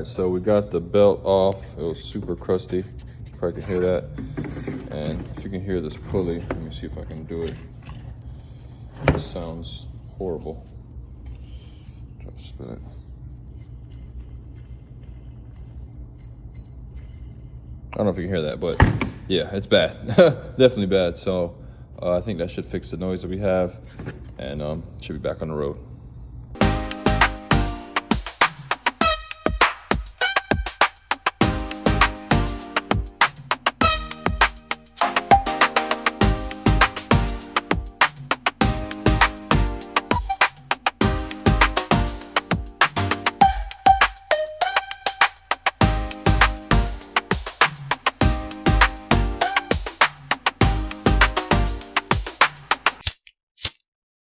right, so we got the belt off. It was super crusty. You probably can hear that. And if you can hear this pulley, let me see if I can do it. It sounds horrible. Try to spin it. I don't know if you can hear that, but yeah, it's bad. Definitely bad. So I think that should fix the noise that we have, and should be back on the road.